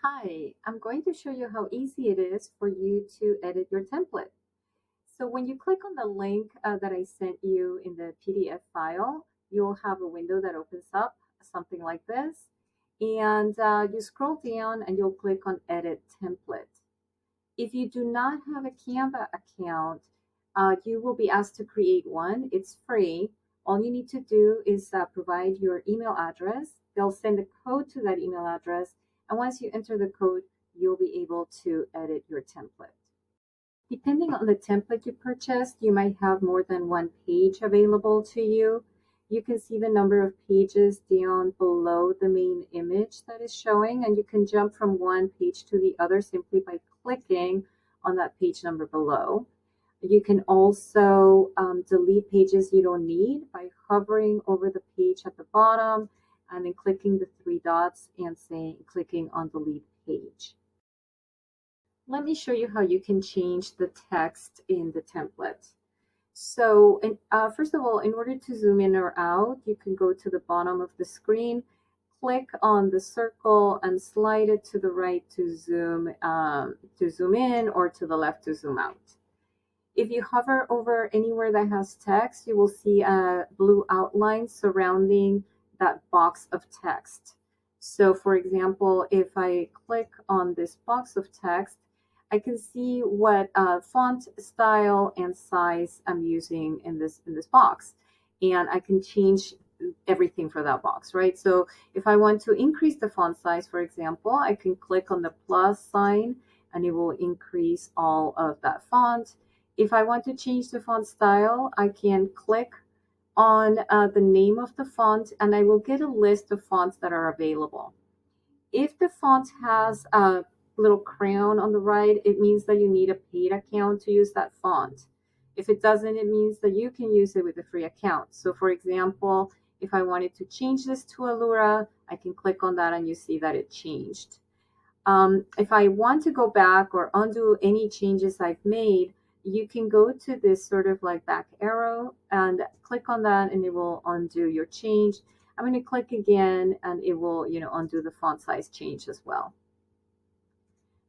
Hi, I'm going to show you how easy it is for you to edit your template. So when you click on the link that I sent you in the PDF file, you'll have a window that opens up, something like this. And you scroll down and you'll click on Edit Template. If you do not have a Canva account, you will be asked to create one. It's free. All you need to do is provide your email address. They'll send a code to that email address. And once you enter the code, you'll be able to edit your template. Depending on the template you purchased, you might have more than one page available to you. You can see the number of pages down below the main image that is showing, and you can jump from one page to the other simply by clicking on that page number below. You can also delete pages you don't need by hovering over the page at the bottom and then clicking the three dots and clicking on delete page. Let me show you how you can change the text in the template. So first of all, in order to zoom in or out, you can go to the bottom of the screen, click on the circle and slide it to the right to zoom in, or to the left to zoom out. If you hover over anywhere that has text, you will see a blue outline surrounding that box of text. So for example, if I click on this box of text, I can see what font style and size I'm using in this box. And I can change everything for that box, right? So if I want to increase the font size, for example, I can click on the plus sign and it will increase all of that font. If I want to change the font style, I can click on the name of the font and I will get a list of fonts that are available. If the font has a little crown on the right, it means that you need a paid account to use that font. If it doesn't, it means that you can use it with a free account. So for example, if I wanted to change this to Allura, I can click on that and you see that it changed. If I want to go back or undo any changes I've made, you can go to this sort of like back arrow and click on that and it will undo your change. I'm going to click again and it will, undo the font size change as well.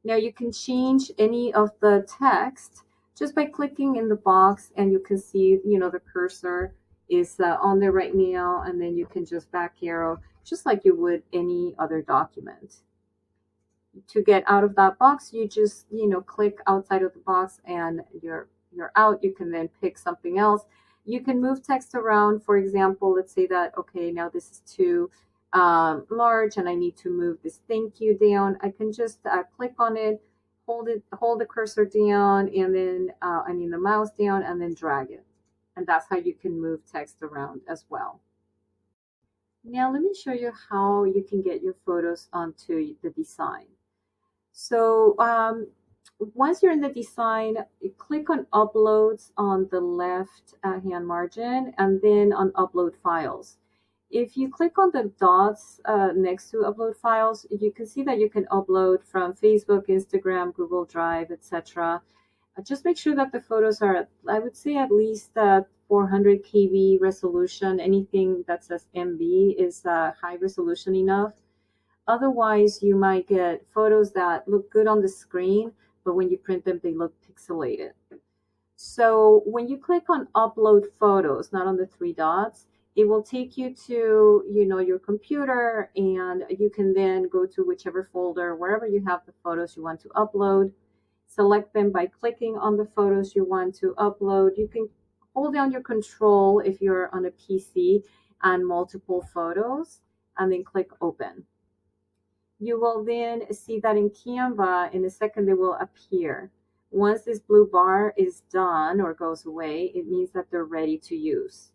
Now you can change any of the text just by clicking in the box, and you can see, the cursor is on there right now, and then you can just back arrow just like you would any other document. To get out of that box, you just, click outside of the box and you're out. You can then pick something else. You can move text around. For example, let's say that, okay, now this is too large and I need to move this thank you down. I can just click on it, hold the cursor down, and then the mouse down, and then drag it. And that's how you can move text around as well. Now let me show you how you can get your photos onto the design. So once you're in the design, you click on uploads on the left hand margin and then on upload files. If you click on the dots next to upload files, you can see that you can upload from Facebook, Instagram, Google Drive, etc. Just make sure that the photos are, I would say, at least 400 KB resolution. Anything that says MB is high resolution enough. Otherwise, you might get photos that look good on the screen, but when you print them, they look pixelated. So when you click on upload photos, not on the three dots, it will take you to, your computer, and you can then go to whichever folder, wherever you have the photos you want to upload. Select them by clicking on the photos you want to upload. You can hold down your control if you're on a PC and multiple photos, and then click open. You will then see that in Canva, in a second, they will appear. Once this blue bar is done or goes away, it means that they're ready to use.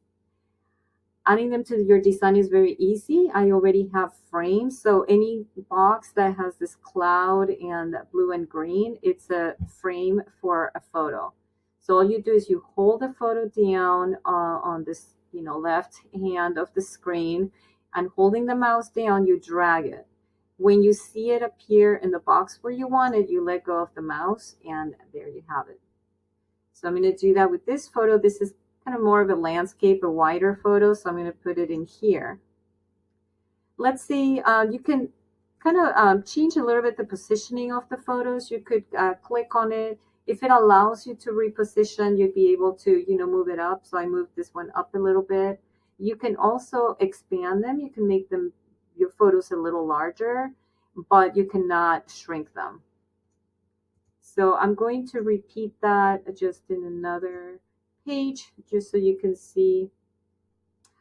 Adding them to your design is very easy. I already have frames. So any box that has this cloud and blue and green, it's a frame for a photo. So all you do is you hold the photo down on this, left hand of the screen, and holding the mouse down, you drag it. When you see it appear in the box where you want it, you let go of the mouse, and there you have it. So I'm going to do that with this photo. This is kind of more of a landscape, a wider photo, so I'm going to put it in here. Let's see, you can kind of change a little bit the positioning of the photos. You could click on it. If it allows you to reposition, you'd be able to, move it up. So I moved this one up a little bit. You can also expand them. You can make them your photos a little larger, but you cannot shrink them. So I'm going to repeat that just in another page, just so you can see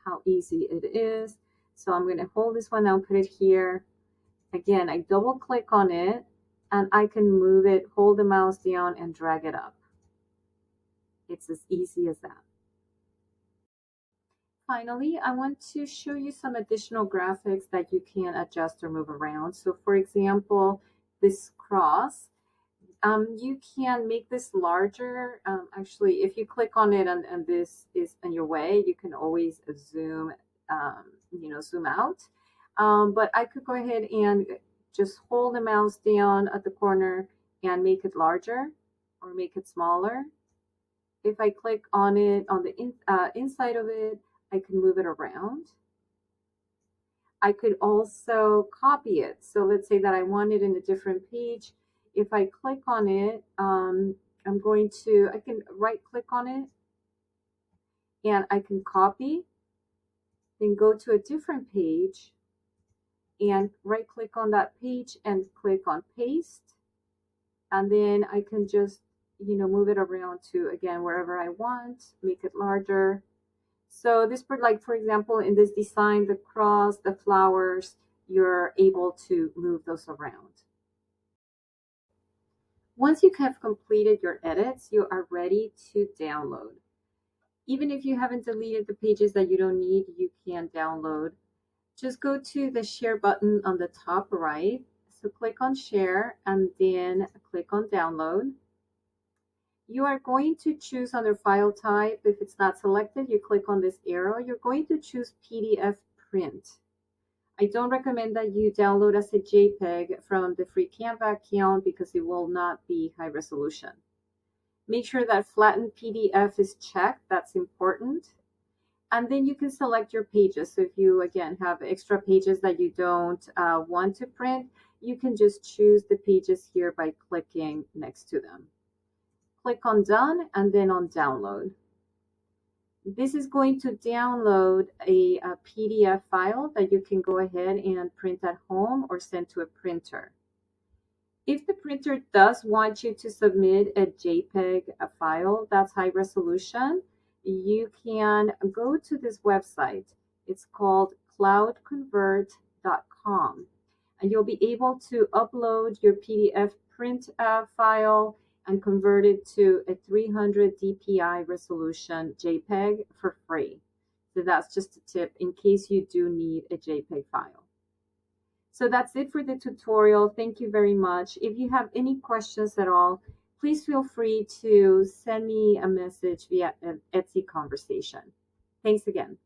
how easy it is. So I'm going to hold this one and put it here. Again, I double click on it and I can move it, hold the mouse down and drag it up. It's as easy as that. Finally, I want to show you some additional graphics that you can adjust or move around. So for example, this cross, you can make this larger. Actually, if you click on it and this is in your way, you can always zoom, zoom out. But I could go ahead and just hold the mouse down at the corner and make it larger or make it smaller. If I click on it on the inside of it, I can move it around. I could also copy it. So let's say that I want it in a different page. If I click on it, I can right click on it and I can copy, then go to a different page and right click on that page and click on paste. And then I can just, move it around to, again, wherever I want, make it larger. So this, like for example, in this design, the cross, the flowers, you're able to move those around. Once you have completed your edits, you are ready to download. Even if you haven't deleted the pages that you don't need, you can download. Just go to the share button on the top right. So click on share and then click on download. You are going to choose under file type. If it's not selected, you click on this arrow. You're going to choose PDF print. I don't recommend that you download as a JPEG from the free Canva account because it will not be high resolution. Make sure that flattened PDF is checked. That's important. And then you can select your pages. So if you, again, have extra pages that you don't want to print, you can just choose the pages here by clicking next to them. Click on done and then on download. This is going to download a PDF file that you can go ahead and print at home or send to a printer. If the printer does want you to submit a JPEG file that's high resolution, you can go to this website. It's called cloudconvert.com. And you'll be able to upload your PDF print file and convert it to a 300 dpi resolution JPEG for free. So that's just a tip in case you do need a JPEG file. So that's it for the tutorial. Thank you very much. If you have any questions at all, please feel free to send me a message via an Etsy conversation. Thanks again.